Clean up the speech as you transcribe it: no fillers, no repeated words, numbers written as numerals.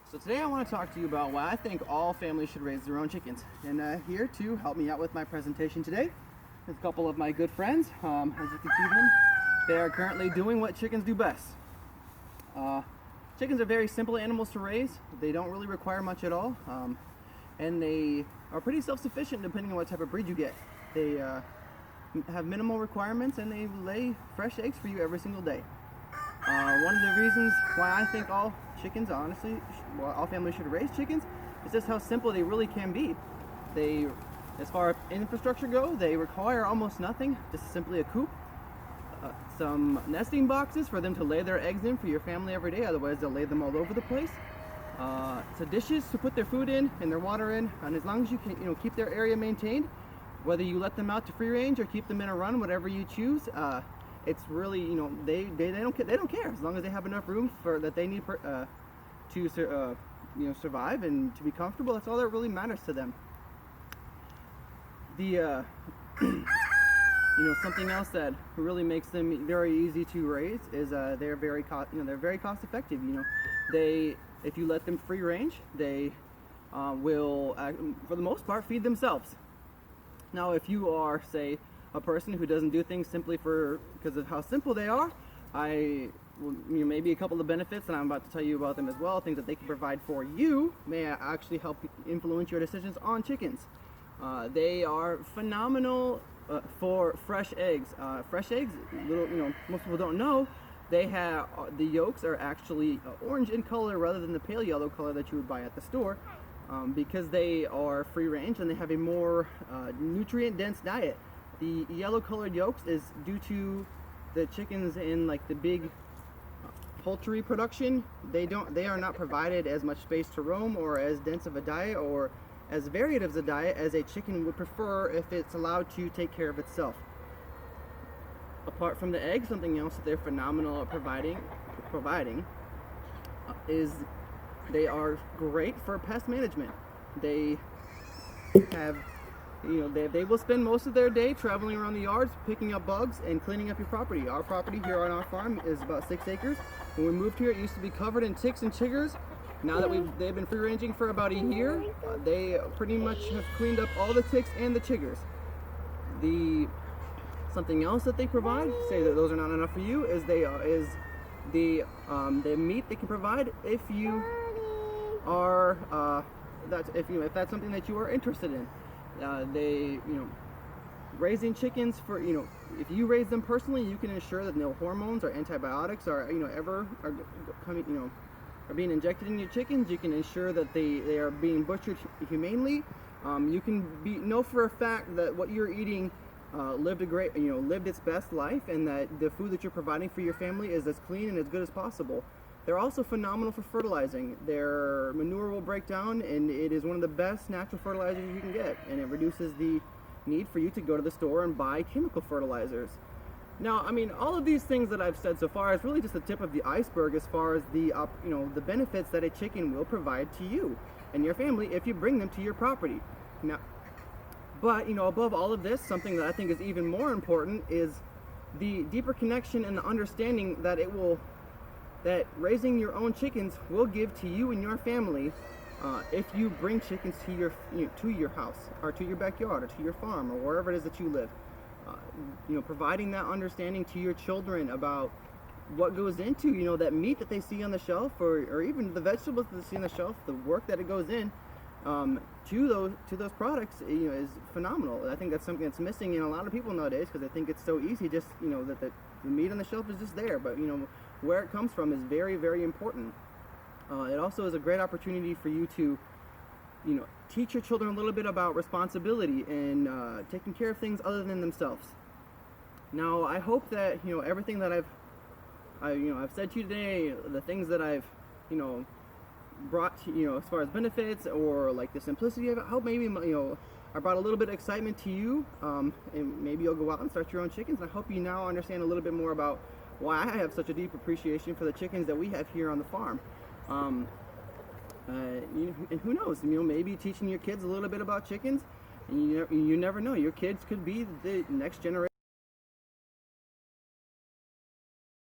So today I want to talk to you about why I think all families should raise their own chickens. And here to help me out with my presentation today is a couple of my good friends. As you can see them, they are currently doing what chickens do best. Chickens are very simple animals to raise. They don't really require much at all. And they are pretty self-sufficient depending on what type of breed you get. They have minimal requirements and they lay fresh eggs for you every single day. One of the reasons why I think all chickens, honestly, all families should raise chickens is just how simple they really can be. They, as far as infrastructure go, they require almost nothing, just simply a coop, some nesting boxes for them to lay their eggs in for your family every day, otherwise they'll lay them all over the place. So dishes to put their food in and their water in, and as long as you can, keep their area maintained, whether you let them out to free range or keep them in a run, whatever you choose, it's really, they don't care as long as they have enough room for that they need to survive and to be comfortable. That's all that really matters to them. The something else that really makes them very easy to raise is they're very cost effective. If you let them free range, they will for the most part feed themselves. Now if you are, say, a person who doesn't do things simply because of how simple they are, maybe a couple of benefits, and I'm about to tell you about them as well, things that they can provide for you may actually help influence your decisions on chickens. They are phenomenal for fresh eggs. Fresh eggs, most people don't know, they have the yolks are actually orange in color rather than the pale yellow color that you would buy at the store, because they are free range and they have a more nutrient dense diet. The yellow colored yolks is due to the chickens in like the big poultry production. They are not provided as much space to roam or as dense of a diet or as varied of a diet as a chicken would prefer if it's allowed to take care of itself. Apart from the eggs, something else that they're phenomenal at providing is they are great for pest management. They have they will spend most of their day traveling around the yards, picking up bugs and cleaning up your property. Our property here on our farm is about 6 acres. When we moved here, it used to be covered in ticks and chiggers. Now that they've been free ranging for about a year, they pretty much have cleaned up all the ticks and the chiggers. Something else that they provide, say that those are not enough for you, is the meat they can provide if you are if that's something that you are interested in. Raising chickens for, if you raise them personally, you can ensure that no hormones or antibiotics are being injected in your chickens. You can ensure that they are being butchered humanely. You can know for a fact that what you're eating lived its best life, and that the food that you're providing for your family is as clean and as good as possible. They're also phenomenal for fertilizing. Their manure will break down, and it is one of the best natural fertilizers you can get, and it reduces the need for you to go to the store and buy chemical fertilizers. Now, all of these things that I've said so far is really just the tip of the iceberg as far as the benefits that a chicken will provide to you and your family if you bring them to your property. Now, but above all of this, something that I think is even more important is the deeper connection and the understanding that that raising your own chickens will give to you and your family if you bring chickens to your house or to your backyard or to your farm or wherever it is that you live. Providing that understanding to your children about what goes into that meat that they see on the shelf, or even the vegetables that they see on the shelf, the work that it goes in to those products is phenomenal. I think that's something that's missing in a lot of people nowadays, because I think it's so easy just that the meat on the shelf is just there, but where it comes from is very, very important. It also is a great opportunity for you to teach your children a little bit about responsibility and taking care of things other than themselves. Now, I hope that everything that I've said to you today, the things that I've brought to, as far as benefits or like the simplicity of it, I hope maybe I brought a little bit of excitement to you, and maybe you'll go out and start your own chickens. And I hope you now understand a little bit more about why I have such a deep appreciation for the chickens that we have here on the farm. And who knows, maybe teaching your kids a little bit about chickens, and you never know, your kids could be the next generation